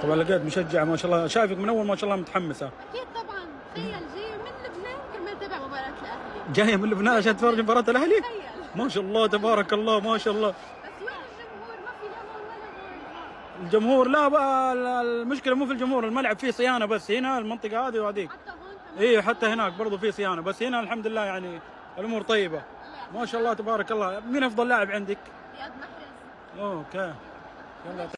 طبعا لقيت مشجعه ما شاء الله، شايفك من اول ما شاء الله متحمسه. اكيد طبعا، تخيل جاي من لبنان كرمال تابع مباراة الاهلي. جايه من لبنان عشان تتفرج مباراه الاهلي؟ تخيل. ما شاء الله تبارك الله ما شاء الله. بس وين الجمهور؟ ما في لا هون ولا هون. الجمهور لا بقى، المشكله مو في الجمهور، الملعب فيه صيانه بس هنا المنطقه هذه وهذيك. حتى هون كمان. اي حتى هناك برضه فيه صيانه، بس هنا الحمد لله يعني الامور طيبه. ما شاء الله تبارك الله. مين افضل لاعب عندك؟ رياض محرز. اوكي. يلا